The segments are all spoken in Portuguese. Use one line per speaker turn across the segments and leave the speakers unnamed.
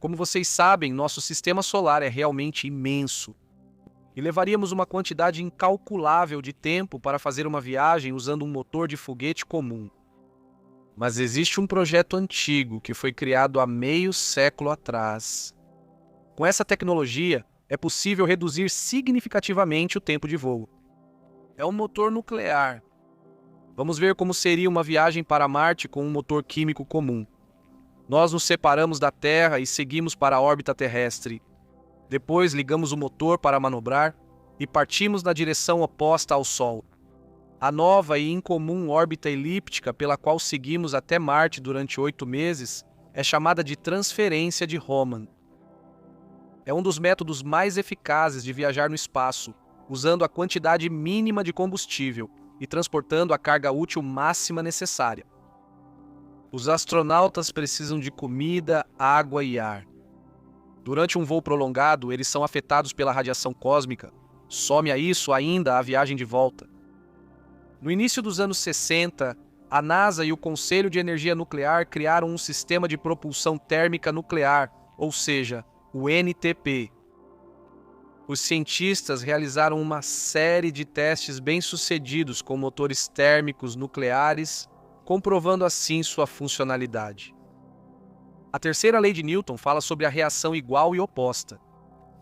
Como vocês sabem, nosso sistema solar é realmente imenso e levaríamos uma quantidade incalculável de tempo para fazer uma viagem usando um motor de foguete comum. Mas existe um projeto antigo que foi criado há meio século atrás. Com essa tecnologia, é possível reduzir significativamente o tempo de voo. É um motor nuclear. Vamos ver como seria uma viagem para Marte com um motor químico comum. Nós nos separamos da Terra e seguimos para a órbita terrestre. Depois ligamos o motor para manobrar e partimos na direção oposta ao Sol. A nova e incomum órbita elíptica pela qual seguimos até Marte durante 8 meses é chamada de transferência de Hohmann. É um dos métodos mais eficazes de viajar no espaço, usando a quantidade mínima de combustível e transportando a carga útil máxima necessária. Os astronautas precisam de comida, água e ar. Durante um voo prolongado, eles são afetados pela radiação cósmica. Some a isso ainda a viagem de volta. No início dos anos 60, a NASA e o Conselho de Energia Nuclear criaram um sistema de propulsão térmica nuclear, ou seja, o NTP. Os cientistas realizaram uma série de testes bem-sucedidos com motores térmicos nucleares, comprovando assim sua funcionalidade. A terceira lei de Newton fala sobre a reação igual e oposta.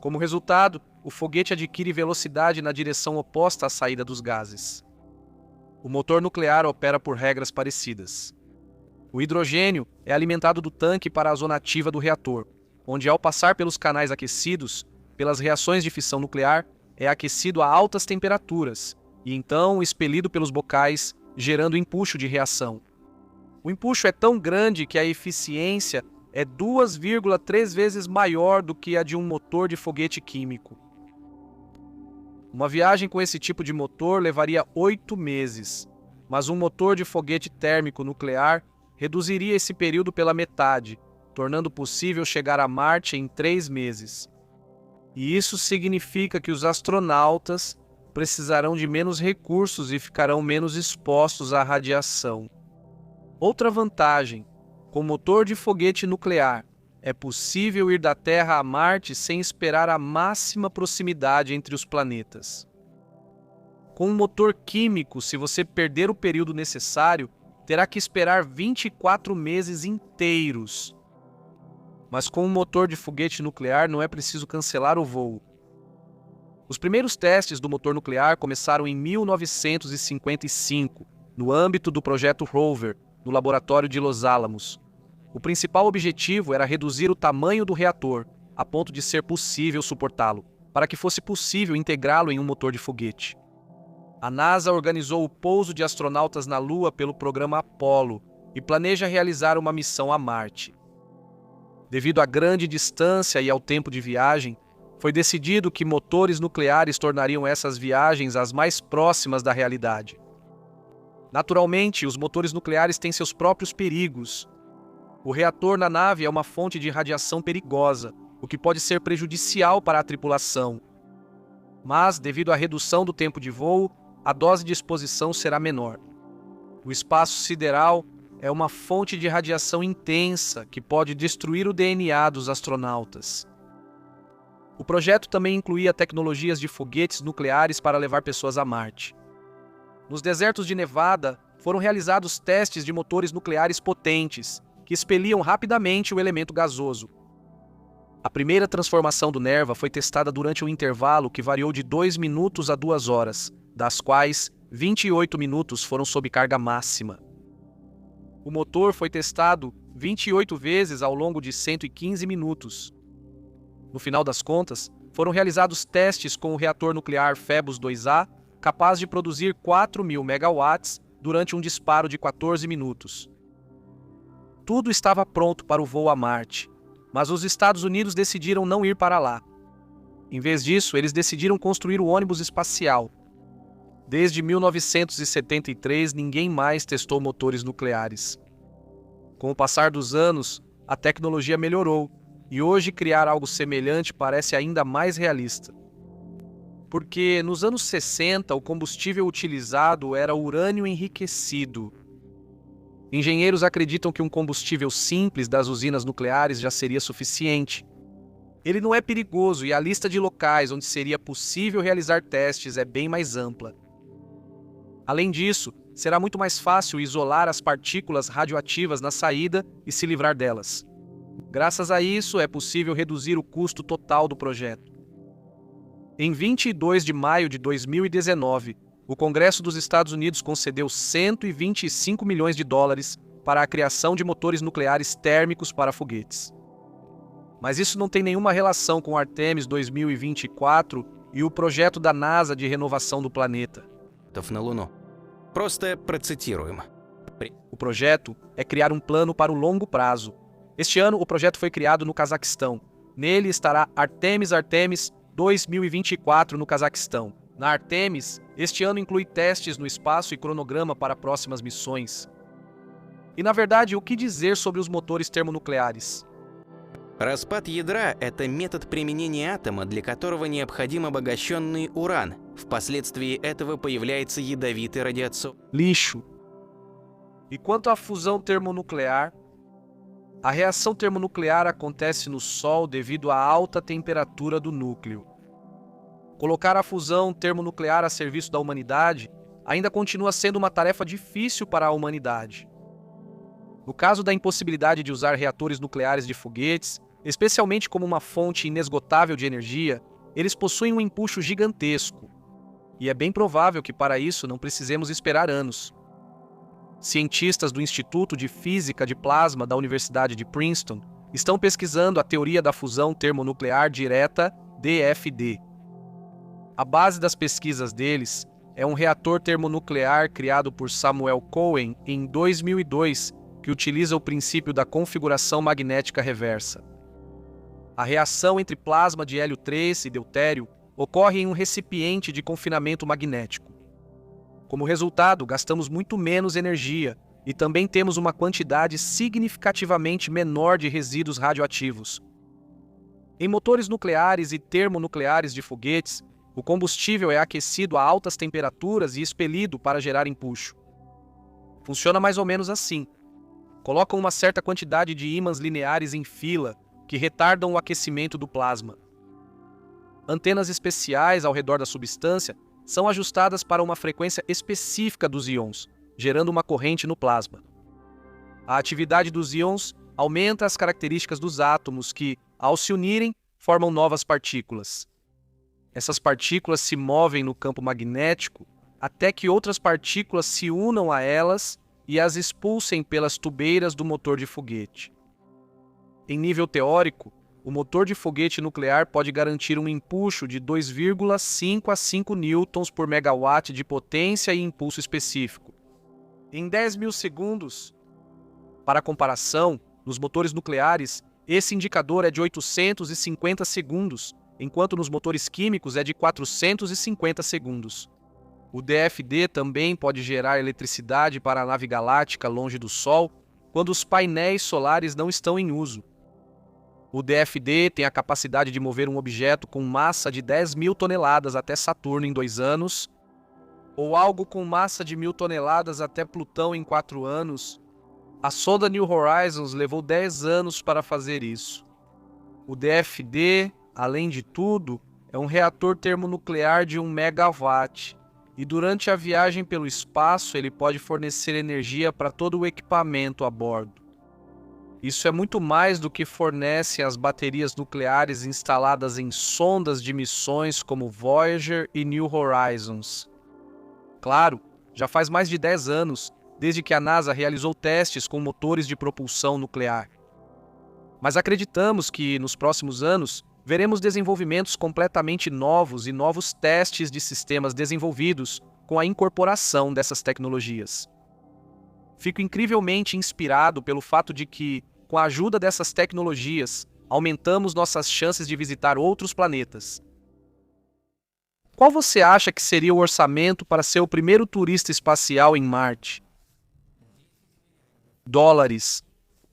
Como resultado, o foguete adquire velocidade na direção oposta à saída dos gases. O motor nuclear opera por regras parecidas. O hidrogênio é alimentado do tanque para a zona ativa do reator, onde, ao passar pelos canais aquecidos, pelas reações de fissão nuclear, é aquecido a altas temperaturas e então expelido pelos bocais, gerando empuxo de reação. O empuxo é tão grande que a eficiência é 2,3 vezes maior do que a de um motor de foguete químico. Uma viagem com esse tipo de motor levaria 8 meses, mas um motor de foguete térmico nuclear reduziria esse período pela metade, tornando possível chegar a Marte em 3 meses. E isso significa que os astronautas precisarão de menos recursos e ficarão menos expostos à radiação. Outra vantagem: com motor de foguete nuclear, é possível ir da Terra a Marte sem esperar a máxima proximidade entre os planetas. Com um motor químico, se você perder o período necessário, terá que esperar 24 meses inteiros. Mas com um motor de foguete nuclear não é preciso cancelar o voo. Os primeiros testes do motor nuclear começaram em 1955, no âmbito do projeto Rover, no laboratório de Los Alamos. O principal objetivo era reduzir o tamanho do reator, a ponto de ser possível suportá-lo, para que fosse possível integrá-lo em um motor de foguete. A NASA organizou o pouso de astronautas na Lua pelo programa Apollo e planeja realizar uma missão a Marte. Devido à grande distância e ao tempo de viagem, foi decidido que motores nucleares tornariam essas viagens as mais próximas da realidade. Naturalmente, os motores nucleares têm seus próprios perigos. O reator na nave é uma fonte de radiação perigosa, o que pode ser prejudicial para a tripulação. Mas, devido à redução do tempo de voo, a dose de exposição será menor. O espaço sideral é uma fonte de radiação intensa que pode destruir o DNA dos astronautas. O projeto também incluía tecnologias de foguetes nucleares para levar pessoas a Marte. Nos desertos de Nevada, foram realizados testes de motores nucleares potentes, que expeliam rapidamente o elemento gasoso. A primeira transformação do Nerva foi testada durante um intervalo que variou de 2 minutos a 2 horas, das quais 28 minutos foram sob carga máxima. O motor foi testado 28 vezes ao longo de 115 minutos. No final das contas, foram realizados testes com o reator nuclear Phoebus 2A, capaz de produzir 4.000 megawatts durante um disparo de 14 minutos. Tudo estava pronto para o voo a Marte, mas os Estados Unidos decidiram não ir para lá. Em vez disso, eles decidiram construir o ônibus espacial. Desde 1973, ninguém mais testou motores nucleares. Com o passar dos anos, a tecnologia melhorou, e hoje criar algo semelhante parece ainda mais realista. Porque nos anos 60 o combustível utilizado era urânio enriquecido. Engenheiros acreditam que um combustível simples das usinas nucleares já seria suficiente. Ele não é perigoso e a lista de locais onde seria possível realizar testes é bem mais ampla. Além disso, será muito mais fácil isolar as partículas radioativas na saída e se livrar delas. Graças a isso, é possível reduzir o custo total do projeto. Em 22 de maio de 2019, o Congresso dos Estados Unidos concedeu 125 milhões de dólares para a criação de motores nucleares térmicos para foguetes. Mas isso não tem nenhuma relação com Artemis 2024 e o projeto da NASA de renovação do planeta.
На Луну. Просто процитируем.
O projeto é criar um plano para o longo prazo. Este ano, o projeto foi criado no Cazaquistão. Nele estará Artemis 2024 no Cazaquistão. Na Artemis, este ano inclui testes no espaço e cronograma para próximas missões. E, na verdade, o que dizer sobre os motores termonucleares?
Распад ядра – это метод применения атома, для которого необходим обогащенный уран. Впоследствии этого появляется ядовитый радиационный.
Lixo. E quanto à fusão termonuclear? A reação termonuclear acontece no Sol devido à alta temperatura do núcleo. Colocar a fusão termonuclear a serviço da humanidade ainda continua sendo uma tarefa difícil para a humanidade. No caso da impossibilidade de usar reatores nucleares de foguetes, especialmente como uma fonte inesgotável de energia, eles possuem um empuxo gigantesco. E é bem provável que para isso não precisemos esperar anos. Cientistas do Instituto de Física de Plasma da Universidade de Princeton estão pesquisando a teoria da fusão termonuclear direta, DFD. A base das pesquisas deles é um reator termonuclear criado por Samuel Cohen em 2002, que utiliza o princípio da configuração magnética reversa. A reação entre plasma de hélio 3 e deutério ocorre em um recipiente de confinamento magnético. Como resultado, gastamos muito menos energia e também temos uma quantidade significativamente menor de resíduos radioativos. Em motores nucleares e termonucleares de foguetes, o combustível é aquecido a altas temperaturas e expelido para gerar empuxo. Funciona mais ou menos assim. Colocam uma certa quantidade de ímãs lineares em fila, que retardam o aquecimento do plasma. Antenas especiais ao redor da substância são ajustadas para uma frequência específica dos íons, gerando uma corrente no plasma. A atividade dos íons aumenta as características dos átomos que, ao se unirem, formam novas partículas. Essas partículas se movem no campo magnético até que outras partículas se unam a elas e as expulsem pelas tubeiras do motor de foguete. Em nível teórico, o motor de foguete nuclear pode garantir um empuxo de 2,5 a 5 newtons por megawatt de potência e impulso específico, em 10.000 segundos. Para comparação, nos motores nucleares, esse indicador é de 850 segundos, enquanto nos motores químicos é de 450 segundos. O DFD também pode gerar eletricidade para a nave galáctica longe do Sol quando os painéis solares não estão em uso. O DFD tem a capacidade de mover um objeto com massa de 10.000 toneladas até Saturno em 2 anos, ou algo com massa de 1.000 toneladas até Plutão em 4 anos. A sonda New Horizons levou 10 anos para fazer isso. O DFD, além de tudo, é um reator termonuclear de 1 megawatt, e durante a viagem pelo espaço ele pode fornecer energia para todo o equipamento a bordo. Isso é muito mais do que fornecem as baterias nucleares instaladas em sondas de missões como Voyager e New Horizons. Claro, já faz mais de 10 anos desde que a NASA realizou testes com motores de propulsão nuclear. Mas acreditamos que, nos próximos anos, veremos desenvolvimentos completamente novos e novos testes de sistemas desenvolvidos com a incorporação dessas tecnologias. Fico incrivelmente inspirado pelo fato de que, com a ajuda dessas tecnologias, aumentamos nossas chances de visitar outros planetas. Qual você acha que seria o orçamento para ser o primeiro turista espacial em Marte? $.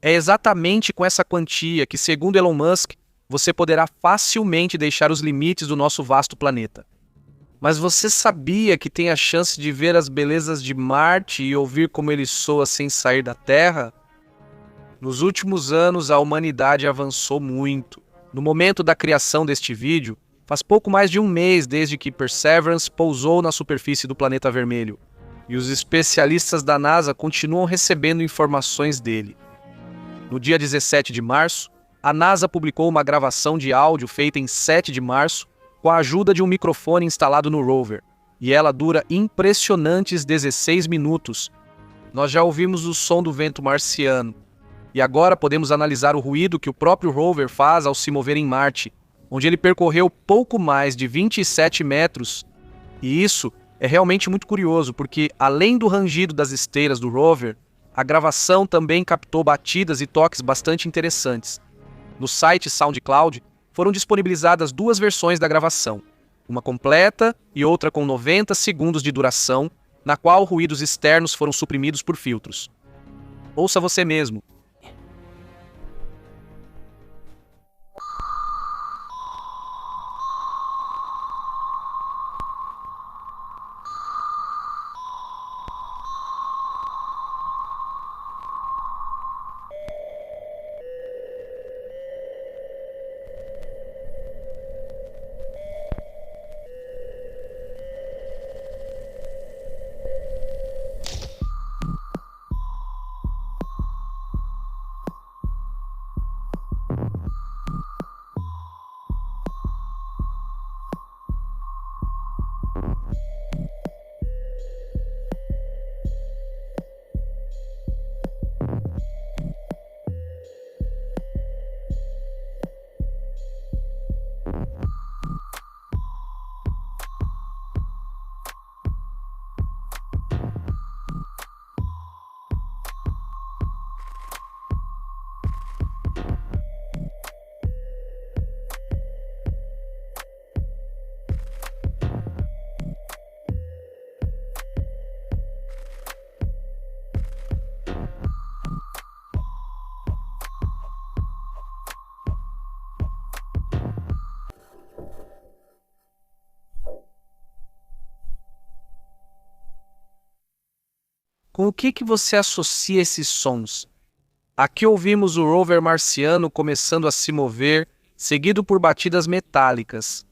É exatamente com essa quantia que, segundo Elon Musk, você poderá facilmente deixar os limites do nosso vasto planeta. Mas você sabia que tem a chance de ver as belezas de Marte e ouvir como ele soa sem sair da Terra? Nos últimos anos, a humanidade avançou muito. No momento da criação deste vídeo, faz pouco mais de um mês desde que Perseverance pousou na superfície do planeta vermelho, e os especialistas da NASA continuam recebendo informações dele. No dia 17 de março, a NASA publicou uma gravação de áudio feita em 7 de março com a ajuda de um microfone instalado no rover, e ela dura impressionantes 16 minutos. Nós já ouvimos o som do vento marciano, e agora podemos analisar o ruído que o próprio rover faz ao se mover em Marte, onde ele percorreu pouco mais de 27 metros. E isso é realmente muito curioso, porque além do rangido das esteiras do rover, a gravação também captou batidas e toques bastante interessantes. No site SoundCloud foram disponibilizadas duas versões da gravação, uma completa e outra com 90 segundos de duração, na qual ruídos externos foram suprimidos por filtros. Ouça você mesmo. Com o que você associa esses sons? Aqui ouvimos o rover marciano começando a se mover, seguido por batidas metálicas.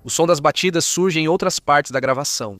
O som das batidas surge em outras partes da gravação.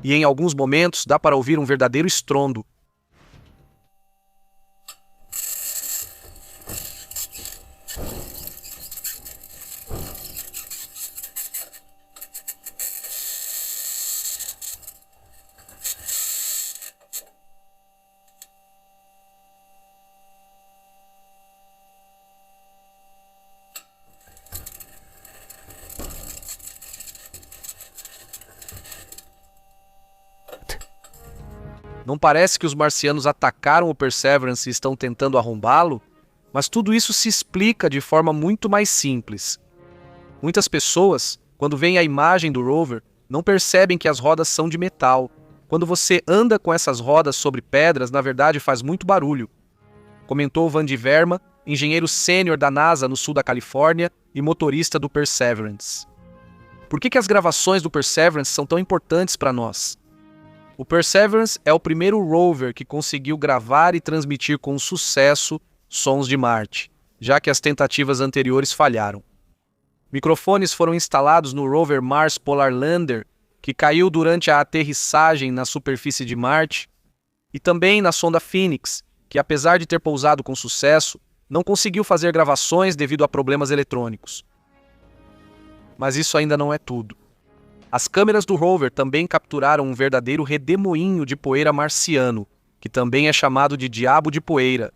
E em alguns momentos dá para ouvir um verdadeiro estrondo. Não parece que os marcianos atacaram o Perseverance e estão tentando arrombá-lo? Mas tudo isso se explica de forma muito mais simples. Muitas pessoas, quando veem a imagem do rover, não percebem que as rodas são de metal. Quando você anda com essas rodas sobre pedras, na verdade faz muito barulho. Comentou Vandy Verma, engenheiro sênior da NASA no sul da Califórnia e motorista do Perseverance. Por que as gravações do Perseverance são tão importantes para nós? O Perseverance é o primeiro rover que conseguiu gravar e transmitir com sucesso sons de Marte, já que as tentativas anteriores falharam. Microfones foram instalados no rover Mars Polar Lander que caiu durante a aterrissagem na superfície de Marte, e também na sonda Phoenix, que apesar de ter pousado com sucesso, não conseguiu fazer gravações devido a problemas eletrônicos. Mas isso ainda não é tudo. As câmeras do rover também capturaram um verdadeiro redemoinho de poeira marciano, que também é chamado de diabo de poeira.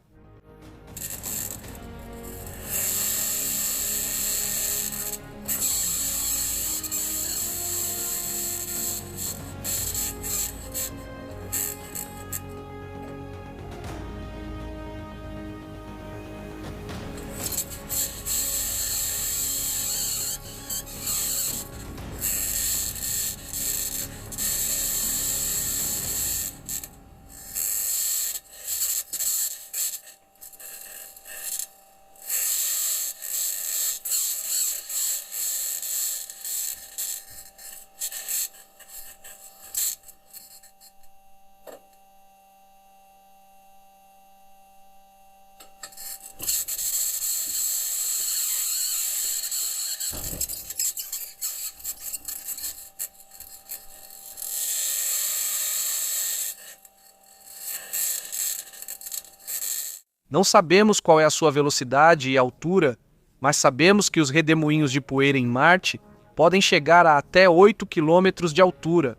Não sabemos qual é a sua velocidade e altura, mas sabemos que os redemoinhos de poeira em Marte podem chegar a até 8 quilômetros de altura.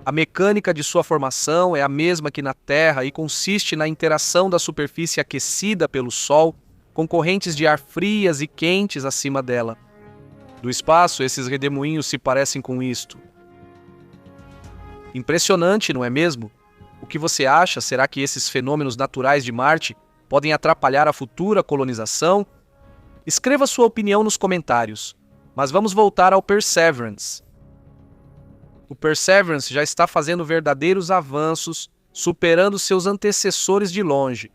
A mecânica de sua formação é a mesma que na Terra e consiste na interação da superfície aquecida pelo Sol com correntes de ar frias e quentes acima dela. Do espaço, esses redemoinhos se parecem com isto. Impressionante, não é mesmo? O que você acha? Será que esses fenômenos naturais de Marte podem atrapalhar a futura colonização? Escreva sua opinião nos comentários. Mas vamos voltar ao Perseverance. O Perseverance já está fazendo verdadeiros avanços, superando seus antecessores de longe.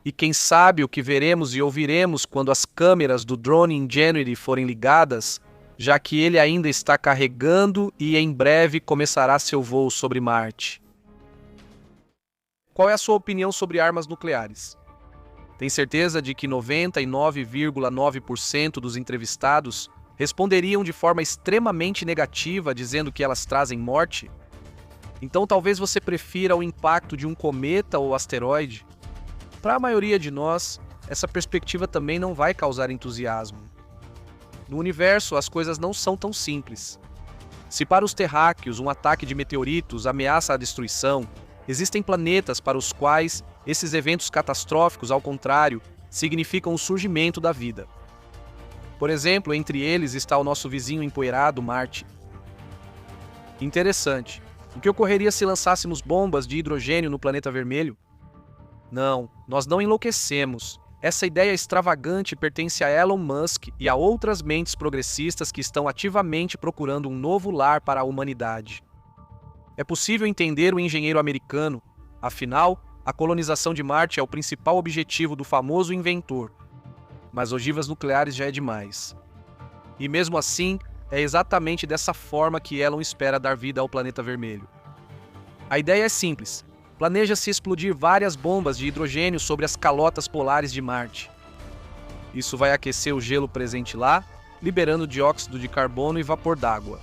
E quem sabe o que veremos e ouviremos quando as câmeras do drone Ingenuity forem ligadas, já que ele ainda está carregando e em breve começará seu voo sobre Marte. Qual é a sua opinião sobre armas nucleares? Tem certeza de que 99,9% dos entrevistados responderiam de forma extremamente negativa, dizendo que elas trazem morte? Então talvez você prefira o impacto de um cometa ou asteroide? Para a maioria de nós, essa perspectiva também não vai causar entusiasmo. No universo, as coisas não são tão simples. Se para os terráqueos um ataque de meteoritos ameaça a destruição, existem planetas para os quais esses eventos catastróficos, ao contrário, significam o surgimento da vida. Por exemplo, entre eles está o nosso vizinho empoeirado, Marte. Interessante. O que ocorreria se lançássemos bombas de hidrogênio no planeta vermelho? Não, nós não enlouquecemos. Essa ideia extravagante pertence a Elon Musk e a outras mentes progressistas que estão ativamente procurando um novo lar para a humanidade. É possível entender o engenheiro americano, afinal, a colonização de Marte é o principal objetivo do famoso inventor. Mas ogivas nucleares já é demais. E mesmo assim, é exatamente dessa forma que Elon espera dar vida ao planeta vermelho. A ideia é simples. Planeja-se explodir várias bombas de hidrogênio sobre as calotas polares de Marte. Isso vai aquecer o gelo presente lá, liberando dióxido de carbono e vapor d'água.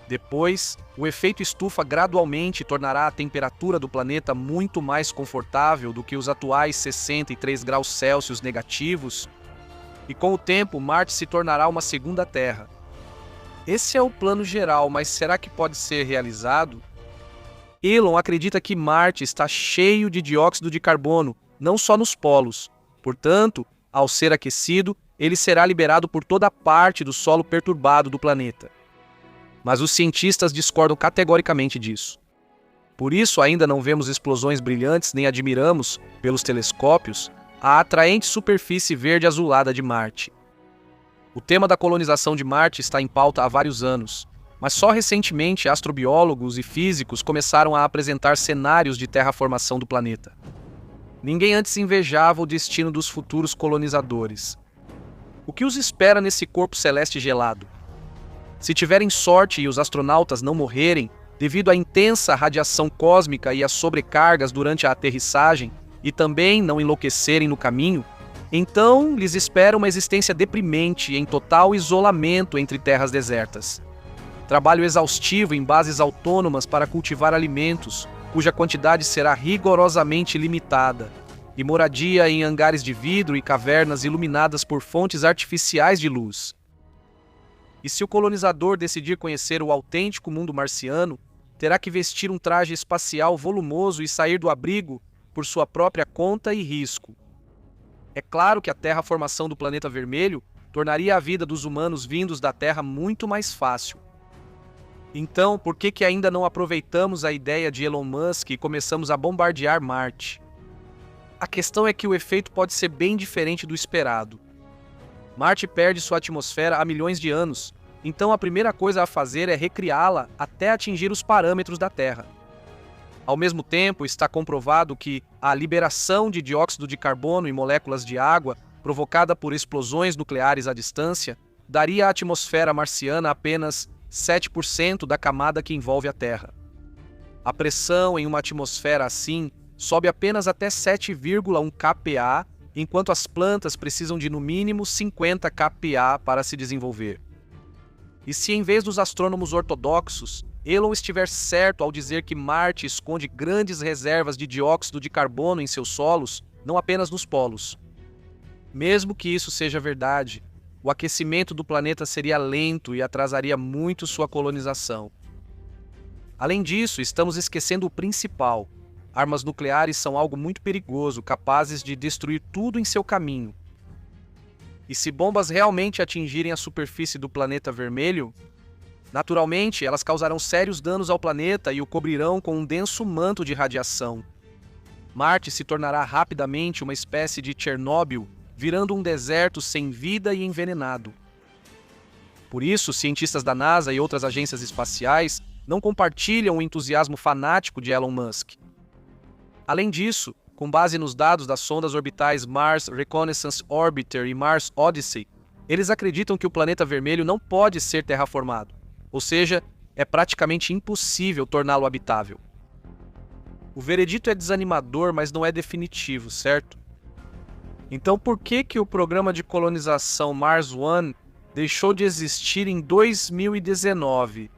Depois, o efeito estufa gradualmente tornará a temperatura do planeta muito mais confortável do que os atuais 63 graus Celsius negativos, e com o tempo Marte se tornará uma segunda Terra. Esse é o plano geral, mas será que pode ser realizado? Elon acredita que Marte está cheio de dióxido de carbono, não só nos polos. Portanto, ao ser aquecido, ele será liberado por toda parte do solo perturbado do planeta. Mas os cientistas discordam categoricamente disso. Por isso, ainda não vemos explosões brilhantes nem admiramos, pelos telescópios, a atraente superfície verde-azulada de Marte. O tema da colonização de Marte está em pauta há vários anos, mas só recentemente astrobiólogos e físicos começaram a apresentar cenários de terraformação do planeta. Ninguém antes invejava o destino dos futuros colonizadores. O que os espera nesse corpo celeste gelado? Se tiverem sorte e os astronautas não morrerem, devido à intensa radiação cósmica e às sobrecargas durante a aterrissagem, e também não enlouquecerem no caminho, então lhes espera uma existência deprimente em total isolamento entre terras desertas. trabalho exaustivo em bases autônomas para cultivar alimentos, cuja quantidade será rigorosamente limitada, e moradia em hangares de vidro e cavernas iluminadas por fontes artificiais de luz. E se o colonizador decidir conhecer o autêntico mundo marciano, terá que vestir um traje espacial volumoso e sair do abrigo por sua própria conta e risco. É claro que a terraformação do planeta vermelho tornaria a vida dos humanos vindos da Terra muito mais fácil. Então, por que ainda não aproveitamos a ideia de Elon Musk e começamos a bombardear Marte? A questão é que o efeito pode ser bem diferente do esperado. Marte perde sua atmosfera há milhões de anos, então a primeira coisa a fazer é recriá-la até atingir os parâmetros da Terra. Ao mesmo tempo, está comprovado que a liberação de dióxido de carbono e moléculas de água, provocada por explosões nucleares à distância, daria à atmosfera marciana apenas 7% da camada que envolve a Terra. A pressão em uma atmosfera assim sobe apenas até 7,1 kPa, enquanto as plantas precisam de no mínimo 50 kPa para se desenvolver. E se em vez dos astrônomos ortodoxos, Elon estiver certo ao dizer que Marte esconde grandes reservas de dióxido de carbono em seus solos, não apenas nos polos. Mesmo que isso seja verdade, o aquecimento do planeta seria lento e atrasaria muito sua colonização. Além disso, estamos esquecendo o principal. Armas nucleares são algo muito perigoso, capazes de destruir tudo em seu caminho. E se bombas realmente atingirem a superfície do planeta vermelho, naturalmente elas causarão sérios danos ao planeta e o cobrirão com um denso manto de radiação. Marte se tornará rapidamente uma espécie de Chernobyl, virando um deserto sem vida e envenenado. Por isso, cientistas da NASA e outras agências espaciais não compartilham o entusiasmo fanático de Elon Musk. Além disso, com base nos dados das sondas orbitais Mars Reconnaissance Orbiter e Mars Odyssey, eles acreditam que o planeta vermelho não pode ser terraformado, ou seja, é praticamente impossível torná-lo habitável. O veredito é desanimador, mas não é definitivo, certo? Então por que o programa de colonização Mars One deixou de existir em 2019?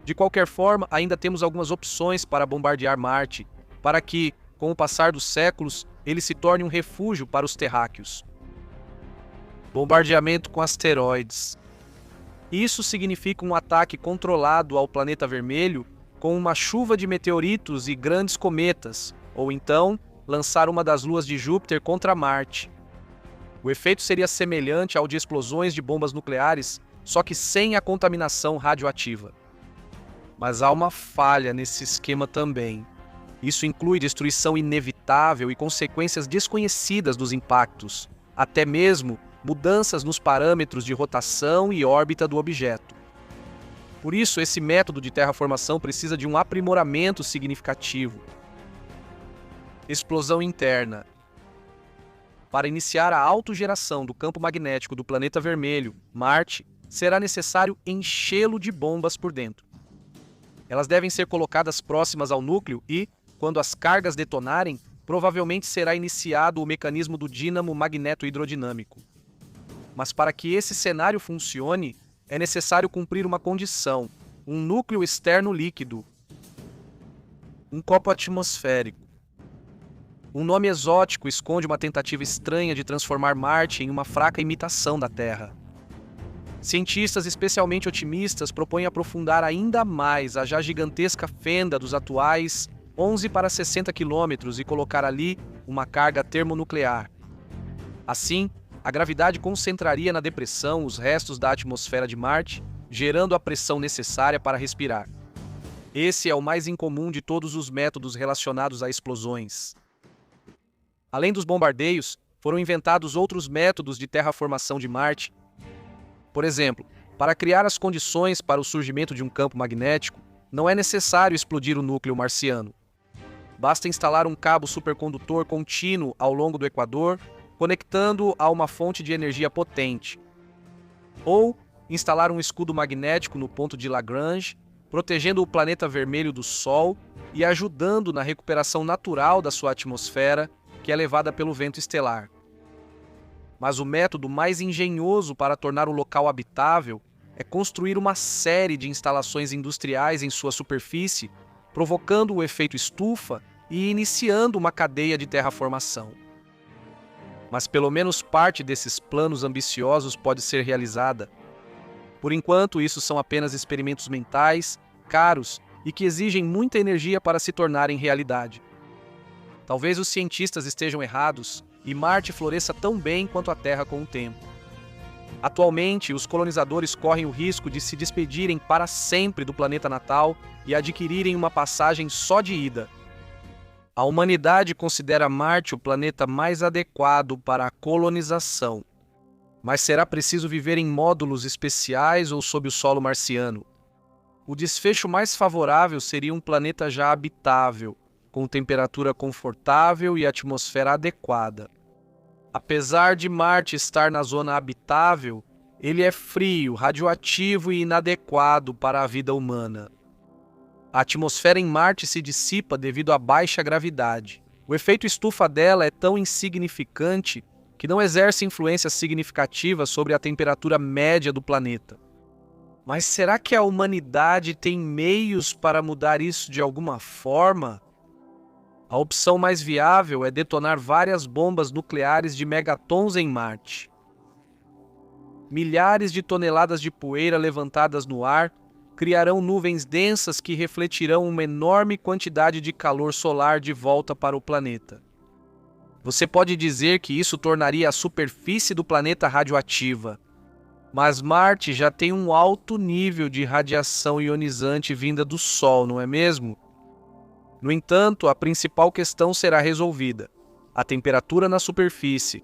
De qualquer forma, ainda temos algumas opções para bombardear Marte, para que, com o passar dos séculos, ele se torne um refúgio para os terráqueos. Bombardeamento com asteroides. Isso significa um ataque controlado ao planeta vermelho com uma chuva de meteoritos e grandes cometas, ou então lançar uma das luas de Júpiter contra Marte. O efeito seria semelhante ao de explosões de bombas nucleares, só que sem a contaminação radioativa. Mas há uma falha nesse esquema também. Isso inclui destruição inevitável e consequências desconhecidas dos impactos, até mesmo mudanças nos parâmetros de rotação e órbita do objeto. Por isso, esse método de terraformação precisa de um aprimoramento significativo. Explosão interna. Para iniciar a autogeração do campo magnético do planeta vermelho, Marte, será necessário enchê-lo de bombas por dentro. Elas devem ser colocadas próximas ao núcleo e, quando as cargas detonarem, provavelmente será iniciado o mecanismo do dínamo magneto-hidrodinâmico. Mas para que esse cenário funcione, é necessário cumprir uma condição: um núcleo externo líquido. Um copo atmosférico. Um nome exótico esconde uma tentativa estranha de transformar Marte em uma fraca imitação da Terra. Cientistas especialmente otimistas propõem aprofundar ainda mais a já gigantesca fenda dos atuais 11 para 60 quilômetros e colocar ali uma carga termonuclear. Assim, a gravidade concentraria na depressão os restos da atmosfera de Marte, gerando a pressão necessária para respirar. Esse é o mais incomum de todos os métodos relacionados a explosões. Além dos bombardeios, foram inventados outros métodos de terraformação de Marte. Por exemplo, para criar as condições para o surgimento de um campo magnético, não é necessário explodir o núcleo marciano. Basta instalar um cabo supercondutor contínuo ao longo do Equador, conectando-o a uma fonte de energia potente. Ou instalar um escudo magnético no ponto de Lagrange, protegendo o planeta vermelho do Sol e ajudando na recuperação natural da sua atmosfera, que é levada pelo vento estelar. Mas o método mais engenhoso para tornar o local habitável é construir uma série de instalações industriais em sua superfície, provocando o efeito estufa e iniciando uma cadeia de terraformação. Mas pelo menos parte desses planos ambiciosos pode ser realizada. Por enquanto, isso são apenas experimentos mentais, caros e que exigem muita energia para se tornarem realidade. Talvez os cientistas estejam errados e Marte floresça tão bem quanto a Terra com o tempo. Atualmente, os colonizadores correm o risco de se despedirem para sempre do planeta natal e adquirirem uma passagem só de ida. A humanidade considera Marte o planeta mais adequado para a colonização, mas será preciso viver em módulos especiais ou sob o solo marciano. O desfecho mais favorável seria um planeta já habitável, com temperatura confortável e atmosfera adequada. Apesar de Marte estar na zona habitável, ele é frio, radioativo e inadequado para a vida humana. A atmosfera em Marte se dissipa devido à baixa gravidade. O efeito estufa dela é tão insignificante que não exerce influência significativa sobre a temperatura média do planeta. Mas será que a humanidade tem meios para mudar isso de alguma forma? A opção mais viável é detonar várias bombas nucleares de megatons em Marte. Milhares de toneladas de poeira levantadas no ar criarão nuvens densas que refletirão uma enorme quantidade de calor solar de volta para o planeta. Você pode dizer que isso tornaria a superfície do planeta radioativa, mas Marte já tem um alto nível de radiação ionizante vinda do Sol, não é mesmo? No entanto, a principal questão será resolvida: a temperatura na superfície.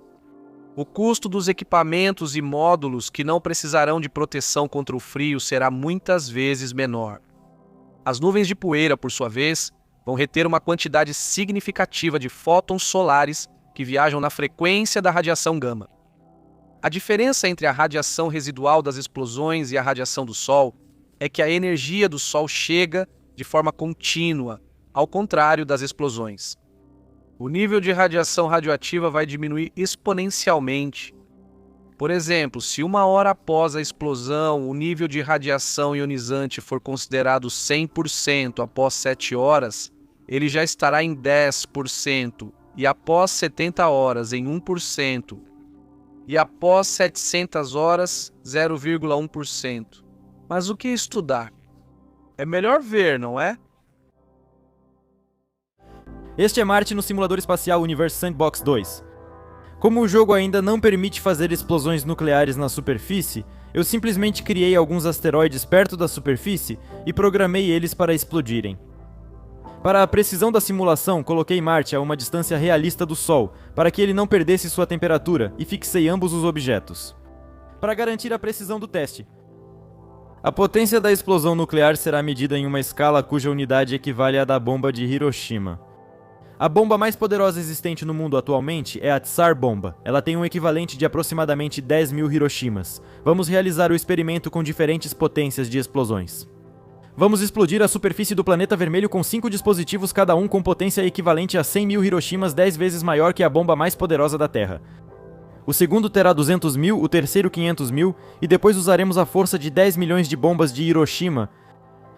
O custo dos equipamentos e módulos que não precisarão de proteção contra o frio será muitas vezes menor. As nuvens de poeira, por sua vez, vão reter uma quantidade significativa de fótons solares que viajam na frequência da radiação gama. A diferença entre a radiação residual das explosões e a radiação do Sol é que a energia do Sol chega de forma contínua, ao contrário das explosões. O nível de radiação radioativa vai diminuir exponencialmente. Por exemplo, se 1 hora após a explosão o nível de radiação ionizante for considerado 100% após 7 horas, ele já estará em 10%, e após 70 horas em 1%, e após 700 horas 0,1%. Mas o que estudar? É melhor ver, não é?
Este é Marte no simulador espacial Universe Sandbox 2. Como o jogo ainda não permite fazer explosões nucleares na superfície, eu simplesmente criei alguns asteroides perto da superfície e programei eles para explodirem. Para a precisão da simulação, coloquei Marte a uma distância realista do Sol, para que ele não perdesse sua temperatura, e fixei ambos os objetos. Para garantir a precisão do teste, a potência da explosão nuclear será medida em uma escala cuja unidade equivale à da bomba de Hiroshima. A bomba mais poderosa existente no mundo atualmente é a Tsar Bomba. Ela tem um equivalente de aproximadamente 10.000 Hiroshimas. Vamos realizar o experimento com diferentes potências de explosões. Vamos explodir a superfície do planeta vermelho com 5 dispositivos, cada um com potência equivalente a 100.000 Hiroshimas, 10 vezes maior que a bomba mais poderosa da Terra. O segundo terá 200.000, o terceiro 500.000, e depois usaremos a força de 10 milhões de bombas de Hiroshima.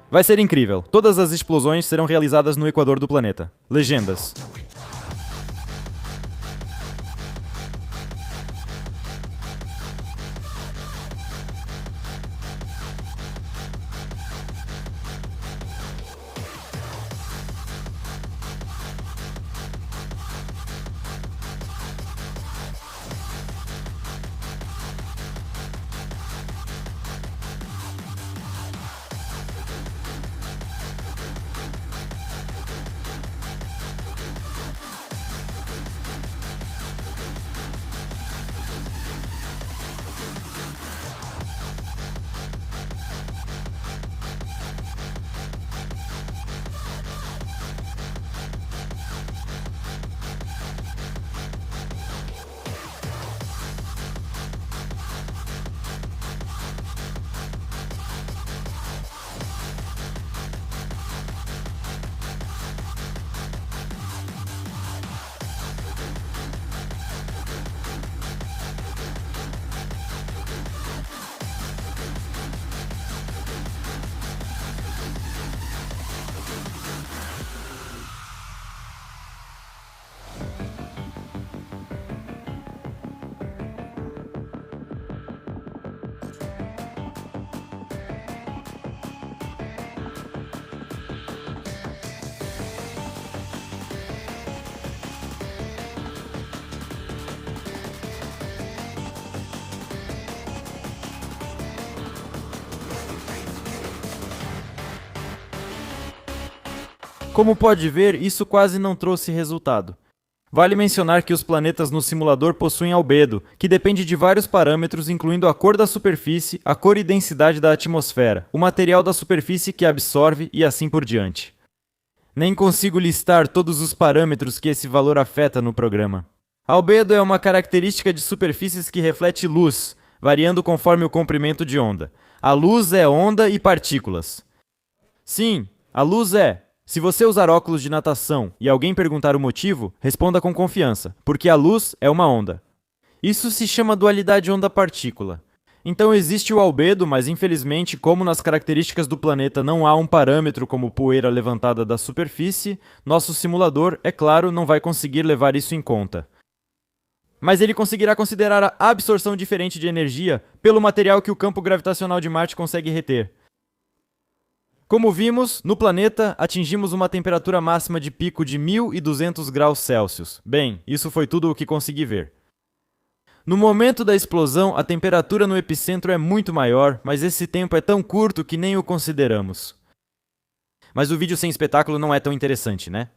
Vai ser incrível. Todas as explosões serão realizadas no equador do planeta. Legendas. Como pode ver, isso quase não trouxe resultado. Vale mencionar que os planetas no simulador possuem albedo, que depende de vários parâmetros, incluindo a cor da superfície, a cor e densidade da atmosfera, o material da superfície que absorve e assim por diante. Nem consigo listar todos os parâmetros que esse valor afeta no programa. Albedo é uma característica de superfícies que reflete luz, variando conforme o comprimento de onda. A luz é onda e partículas. Sim, a luz é. Se você usar óculos de natação e alguém perguntar o motivo, responda com confiança, porque a luz é uma onda. Isso se chama dualidade onda-partícula. Então existe o albedo, mas infelizmente, como nas características do planeta não há um parâmetro como poeira levantada da superfície, nosso simulador, é claro, não vai conseguir levar isso em conta. Mas ele conseguirá considerar a absorção diferente de energia pelo material que o campo gravitacional de Marte consegue reter. Como vimos, no planeta atingimos uma temperatura máxima de pico de 1200 graus Celsius. Bem, isso foi tudo o que consegui ver. No momento da explosão, a temperatura no epicentro é muito maior, mas esse tempo é tão curto que nem o consideramos. Mas o vídeo sem espetáculo não é tão interessante, né?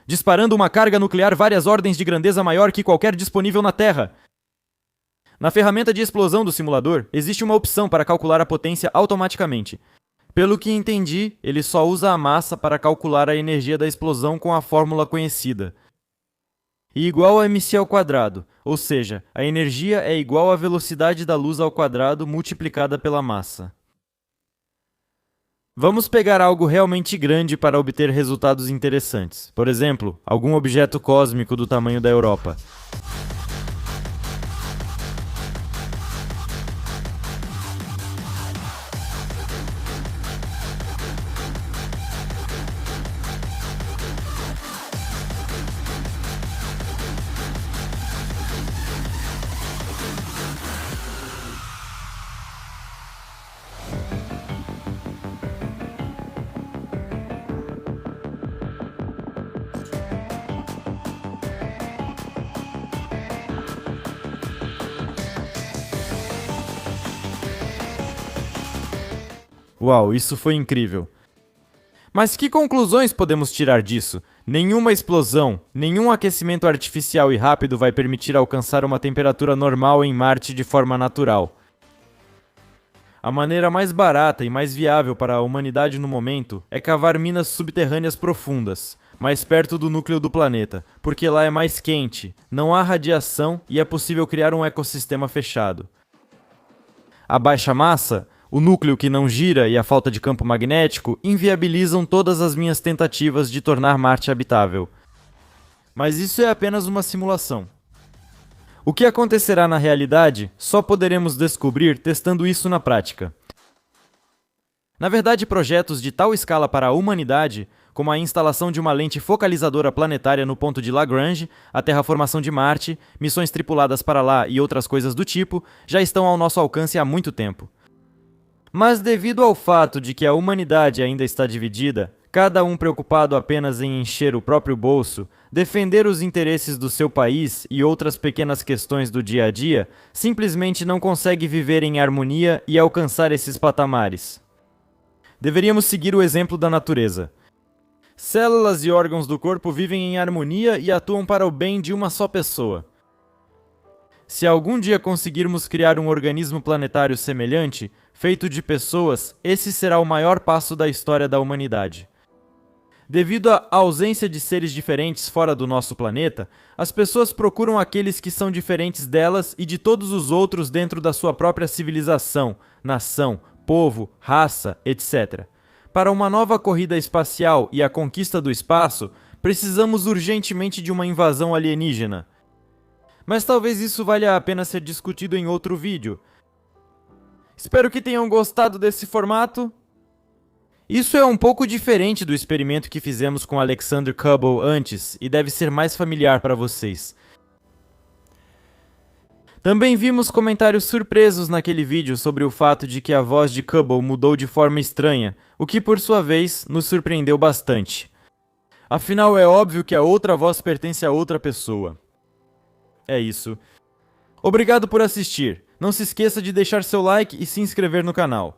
Disparando uma carga nuclear várias ordens de grandeza maior que qualquer disponível na Terra. Na ferramenta de explosão do simulador, existe uma opção para calcular a potência automaticamente. Pelo que entendi, ele só usa a massa para calcular a energia da explosão com a fórmula conhecida. E igual a mc ao quadrado, ou seja, a energia é igual à velocidade da luz ao quadrado multiplicada pela massa. Vamos pegar algo realmente grande para obter resultados interessantes. Por exemplo, algum objeto cósmico do tamanho da Europa. Uau, isso foi incrível. Mas que conclusões podemos tirar disso? Nenhuma explosão, nenhum aquecimento artificial e rápido vai permitir alcançar uma temperatura normal em Marte de forma natural. A maneira mais barata e mais viável para a humanidade no momento é cavar minas subterrâneas profundas, mais perto do núcleo do planeta, porque lá é mais quente, não há radiação e é possível criar um ecossistema fechado. A baixa massa, o núcleo que não gira e a falta de campo magnético inviabilizam todas as minhas tentativas de tornar Marte habitável. Mas isso é apenas uma simulação. O que acontecerá na realidade só poderemos descobrir testando isso na prática. Na verdade, projetos de tal escala para a humanidade, como a instalação de uma lente focalizadora planetária no ponto de Lagrange, a terraformação de Marte, missões tripuladas para lá e outras coisas do tipo, já estão ao nosso alcance há muito tempo. Mas devido ao fato de que a humanidade ainda está dividida, cada um preocupado apenas em encher o próprio bolso, defender os interesses do seu país e outras pequenas questões do dia a dia, simplesmente não consegue viver em harmonia e alcançar esses patamares. Deveríamos seguir o exemplo da natureza. Células e órgãos do corpo vivem em harmonia e atuam para o bem de uma só pessoa. Se algum dia conseguirmos criar um organismo planetário semelhante, feito de pessoas, esse será o maior passo da história da humanidade. Devido à ausência de seres diferentes fora do nosso planeta, as pessoas procuram aqueles que são diferentes delas e de todos os outros dentro da sua própria civilização, nação, povo, raça, etc. Para uma nova corrida espacial e a conquista do espaço, precisamos urgentemente de uma invasão alienígena. Mas talvez isso valha a pena ser discutido em outro vídeo. Espero que tenham gostado desse formato. Isso é um pouco diferente do experimento que fizemos com Alexander Kubel antes e deve ser mais familiar para vocês. Também vimos comentários surpresos naquele vídeo sobre o fato de que a voz de Kubel mudou de forma estranha, o que por sua vez nos surpreendeu bastante. Afinal, é óbvio que a outra voz pertence a outra pessoa. É isso. Obrigado por assistir. Não se esqueça de deixar seu like e se inscrever no canal.